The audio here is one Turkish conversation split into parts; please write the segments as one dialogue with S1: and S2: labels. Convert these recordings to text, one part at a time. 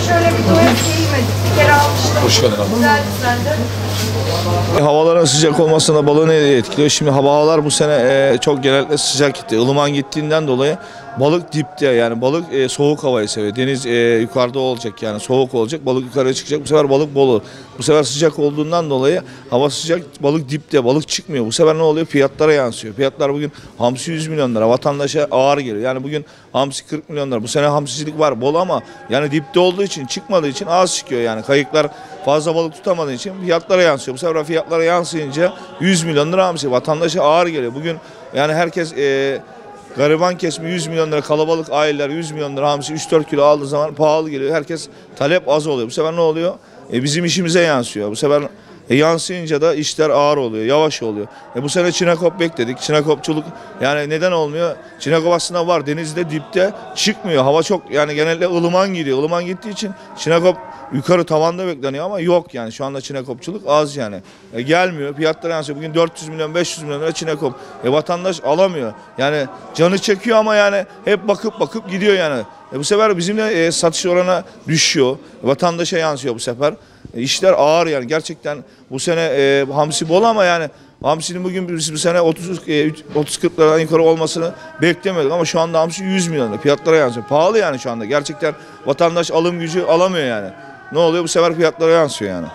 S1: Şöyle bir doyup giymedik. Bir kere almıştım.
S2: Hoş geldin abi.
S1: Güzel düzenli.
S2: Havaların sıcak olmasına balığı ne etkiliyor? Şimdi havalar bu sene çok genellikle sıcak gitti. Ilıman gittiğinden dolayı balık dipte, yani balık soğuk havayı seviyor. Deniz yukarıda olacak, yani soğuk olacak. Balık yukarıya çıkacak. Bu sefer balık bol olur. Bu sefer sıcak olduğundan dolayı hava sıcak, balık dipte, balık çıkmıyor. Bu sefer ne oluyor? Fiyatlara yansıyor. Fiyatlar bugün hamsi 100 milyon lira. Vatandaşa ağır geliyor. Yani bugün hamsi 40 milyon lira. Bu sene hamsicilik var bol ama yani dipte olduğu için, çıkmadığı için az çıkıyor yani. Kayıklar fazla balık tutamadığı için fiyatlara yansıyor. Bu sefer fiyatlara yansıyınca 100 milyon lira hamsi. Vatandaşa ağır geliyor. Bugün yani herkes gariban kesimi 100 milyon lira, kalabalık aileler 100 milyon lira hamsi 3-4 kilo aldığı zaman pahalı geliyor. Herkes talep az oluyor. Bu sefer ne oluyor? Bizim işimize yansıyor. Bu sefer yansıyınca da işler ağır oluyor, yavaş oluyor. Bu sene çinekop bekledik. Çinekopçuluk yani neden olmuyor? Çinekop aslında var. Denizde dipte çıkmıyor. Hava çok yani genelde ılıman gidiyor. Ilıman gittiği için çinekop yukarı tavanda bekleniyor ama yok yani. Şu anda çinekopçuluk az yani. Gelmiyor. Fiyatlar yansıyor. Bugün 400 milyon, 500 milyon lira çinekop. Vatandaş alamıyor. Yani canı çekiyor ama yani hep bakıp gidiyor yani. Bu sefer bizim de satış oranı düşüyor. Vatandaşa yansıyor bu sefer. İşler ağır yani gerçekten bu sene hamsi bol ama yani hamsinin bugün biz bu sene 30-40 liradan yukarı olmasını beklemiyorduk ama şu anda hamsi 100 milyon lira fiyatlara yansıyor. Pahalı yani şu anda gerçekten vatandaş alım gücü alamıyor yani. Ne oluyor bu sefer fiyatlara yansıyor yani.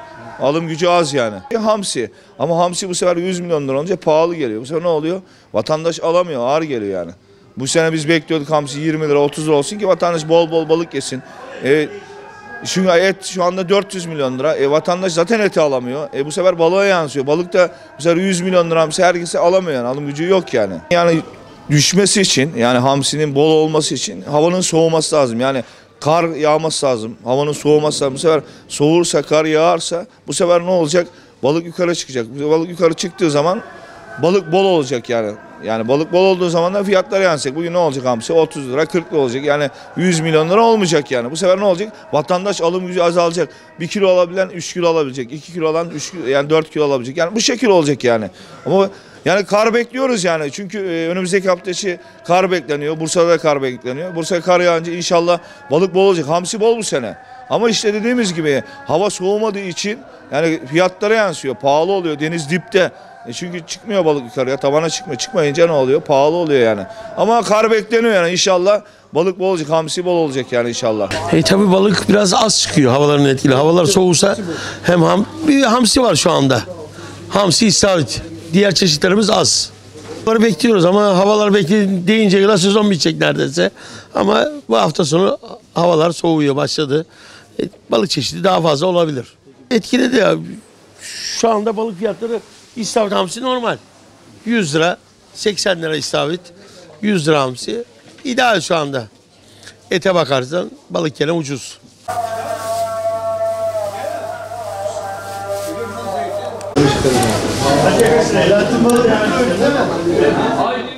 S2: Alım gücü az yani. Hamsi ama hamsi bu sefer 100 milyon lira olunca pahalı geliyor. Bu sefer ne oluyor? Vatandaş alamıyor, ağır geliyor yani. Bu sene biz bekliyorduk hamsi 20 lira 30 lira olsun ki vatandaş bol bol balık yesin. Çünkü et şu anda 400 milyon lira. Vatandaş zaten eti alamıyor. Bu sefer balığa yansıyor. Balık da bu sefer 100 milyon lira hamsi herkese alamıyor yani. Alım gücü yok yani. Yani düşmesi için yani hamsinin bol olması için havanın soğuması lazım. Yani kar yağması lazım. Havanın soğuması lazım. Bu sefer soğursa, kar yağarsa bu sefer ne olacak? Balık yukarı çıkacak. Balık yukarı çıktığı zaman balık bol olacak yani. Yani balık bol olduğu zaman da fiyatlar yansıyacak. Bugün ne olacak hamsi? 30 lira, 40 lira olacak. Yani 100 milyon lira olmayacak yani. Bu sefer ne olacak? Vatandaş alım gücü azalacak. 1 kilo alabilen 3 kilo alabilecek. 2 kilo alan 3 kilo, yani 4 kilo alabilecek. Yani bu şekil olacak yani. Ama yani kar bekliyoruz yani. Çünkü önümüzdeki hafta içi kar bekleniyor. Bursa'da da kar bekleniyor. Bursa'ya kar yağınca inşallah balık bol olacak. Hamsi bol bu sene. Ama işte dediğimiz gibi hava soğumadığı için yani fiyatlara yansıyor. Pahalı oluyor. Deniz dipte. Çünkü çıkmıyor balık yukarıya, tavana çıkmıyor. Çıkmayınca ne oluyor? Pahalı oluyor yani. Ama kar bekleniyor yani inşallah balık bol olacak, hamsi bol olacak yani inşallah.
S3: Tabii balık biraz az çıkıyor havaların etkili. Havalar soğursa hem bir hamsi var şu anda. Hamsi istavrit. Diğer çeşitlerimiz az. Bunları bekliyoruz ama havalar deyince kadar sezon bitecek neredeyse. Ama bu hafta sonu havalar soğuyor başladı. Balık çeşidi daha fazla olabilir. Etkiledi ya. Şu anda balık fiyatları İstavrit hamsi normal. 100 lira, 80 lira istavrit, 100 lira hamsi. İdeal şu anda. Ete bakarsan balık gene ucuz.
S4: Selahattin balık yani öyle değil mi?